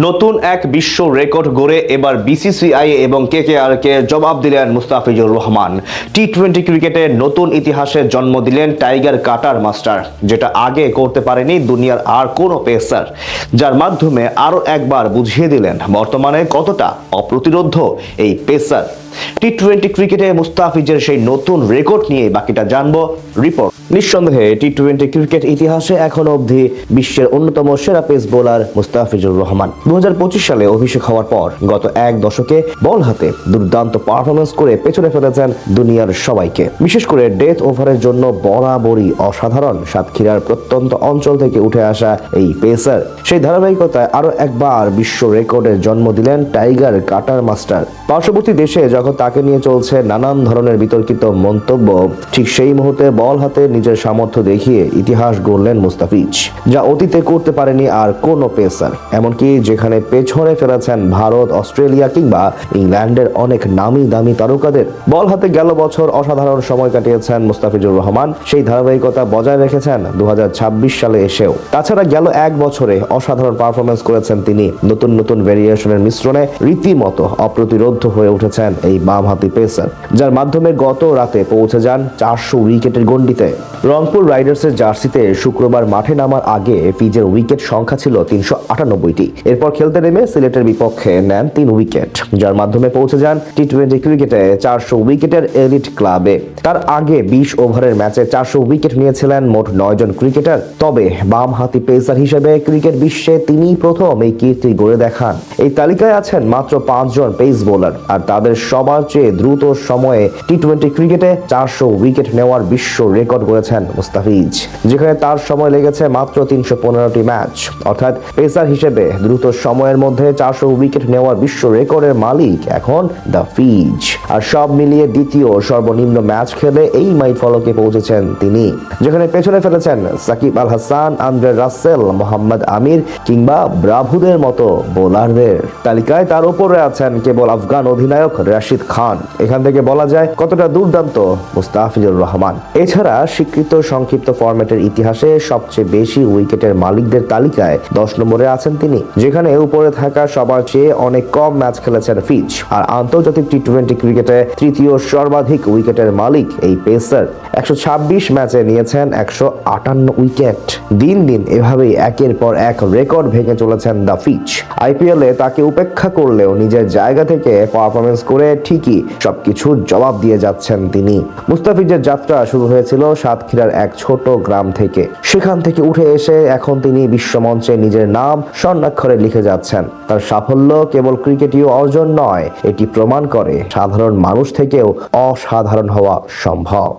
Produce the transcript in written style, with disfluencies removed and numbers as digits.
নতুন এক বিশ্ব রেকর্ড গড়ে এবার বিসিসিআই এবং কেকেআরকে জবাব দিলেন মুস্তাফিজুর রহমান। টি-20 ক্রিকেটে নতুন ইতিহাসের জন্ম দিলেন টাইগার কাটার মাস্টার, যেটা আগে করতে পারেনি দুনিয়ার আর কোনো পেসার, যার মাধ্যমে আরও একবার বুঝিয়ে দিলেন বর্তমানে কতটা অপ্রতিরোধ্য এই পেসার। টি-20 ক্রিকেটে মুস্তাফিজের সেই নতুন রেকর্ড নিয়ে বাকিটা জানবো রিপোর্ট। নিঃসন্দেহে টি-20 ক্রিকেট ইতিহাসে এখনো অবধি বিশ্বের অন্যতম সেরা পেস বোলার মুস্তাফিজুর রহমান। 2025 সালে অভিষেক হওয়ার পর গত এক দশকে বল হাতে দুর্দান্ত পারফরমেন্স করে পেছনে ফেলেছেন দুনিয়ার সবাইকে। বিশেষ করে ডেথ ওভারের জন্য বরাবরই অসাধারণ সাতক্ষীরার প্রত্যন্ত অঞ্চল থেকে উঠে আসা এই পেসার সেই ধারাবাহিকতায় আরো একবার বিশ্ব রেকর্ডের জন্ম দিলেন টাইগার কাটার মাস্টার। পার্শ্ববর্তী দেশে যখন তাকে নিয়ে চলছে নানান ধরনের বিতর্কিত মন্তব্য, ঠিক সেই মুহূর্তে বল হাতে নিজের সামর্থ্য দেখিয়ে ইতিহাস গড়লেন মুস্তাফিজ, যা অতীতে করতে পারেনি আর কোনো পেসার। এমনকি যেখানে পেছনে ফেলেছেন ভারত, অস্ট্রেলিয়া কিংবা ইংল্যান্ডের অনেক নামি দামি তারকাদের, বল হাতে গেল বছর অসাধারণ সময় কাটিয়েছেন মুস্তাফিজুর রহমান। সেই ধারাবাহিকতা বজায় রেখেছেন 2026 সালে এসেও। তাছাড়া গেল এক বছরে অসাধারণ পারফরমেন্স করেছেন তিনি। নতুন নতুন ভেরিয়েশনের মিশ্রণে রীতিমতো অপ্রতিরোধ্য হয়ে উঠেছেন এই বামহাতি পেসার, যার মাধ্যমে গত রাতে পৌঁছে যান 400 উইকেটের গন্ডিতে। রংপুর রাইডার্সের জার্সিতে শুক্রবার মাঠে নামার আগে ফিজের উইকেট সংখ্যা ছিল 398টি। এরপর খেলতে নেমে সিলেটের বিপক্ষে নেন 3 উইকেট, যার মাধ্যমে পৌঁছে যান টি-20 ক্রিকেটে 400 উইকেটের এলিট ক্লাবে। তার আগে 20 ওভারের ম্যাচে 400 উইকেট নিয়েছিলেন মোট 9 জন ক্রিকেটার। তবে বাম হাতি পেসার হিসেবে ক্রিকেট বিশ্বে তিনিই প্রথম এই কীর্তি গড়ে দেখান। এই তালিকায় আছেন মাত্র 5 জন পেস বোলার, আর তাদের সবার চেয়ে দ্রুত সময়ে টি-20 ক্রিকেটে 400 উইকেট নেওয়ার বিশ্ব রেকর্ড করেছেন মুস্তাফিজ, যেখানে তার সময় লেগেছে মাত্র 315টি ম্যাচ। অর্থাৎ পেসার হিসেবে দ্রুত সময়ের মধ্যে 400 উইকেট নেওয়ার বিশ্ব রেকর্ডের মালিক এখন দ্য ফিজ। আর সব মিলিয়ে দ্বিতীয় সর্বনিম্ন ম্যাচ খেলে এই মাইলফলকে পৌঁছেছেন তিনি, যেখানে পেছনে ফেলেছেন সাকিব আল হাসান, আন্দ্রে রাসেল, মোহাম্মদ আমির কিংবা ব্রাভুদের মতো বোলারদের। তালিকায় তার উপরে আছেন কেবল আফগান অধিনায়ক রাশিদ খান। এখান থেকে বলা যায় কতটা দুর্দান্ত মুস্তাফিজুর রহমান। এছাড়া স্বীকৃত সংক্ষিপ্ত ফরম্যাটের ইতিহাসে সবচেয়ে বেশি উইকেটের মালিকদের তালিকায় 10 নম্বরে আছেন তিনি, যেখানে উপরে থাকা সবার চেয়ে অনেক কম ম্যাচ খেলেছেন ফিজ। আর আন্তর্জাতিক টি-20 ক্রিকেটে তৃতীয় সর্বাধিক উইকেটের মালিক এই পেসার। 126 ম্যাচে নিয়েছেন 158 উইকেট। দিন দিন এভাবেই একের পর এক রেকর্ড ভেঙে চলেছেন দ্য ফিজ। আইপিএলে তাকে উপেক্ষা করলেও নিজের জায়গা থেকে পারফরমেন্স করে ঠিকই সবকিছুর জবাব দিয়ে যাচ্ছেন তিনি। মুস্তাফিজের যাত্রা শুরু হয়েছিল সাতক্ষীরার এক ছোট গ্রাম থেকে। সেখান থেকে উঠে এসে এখন তিনি বিশ্বমঞ্চে নিজের নাম স্বর্ণাক্ষরে লিখে যাচ্ছেন। তার সাফল্য কেবল ক্রিকেটীয় অর্জন নয়, এটি প্রমাণ করে সাধারণ মানুষ থেকেও অসাধারণ হওয়া সম্ভব।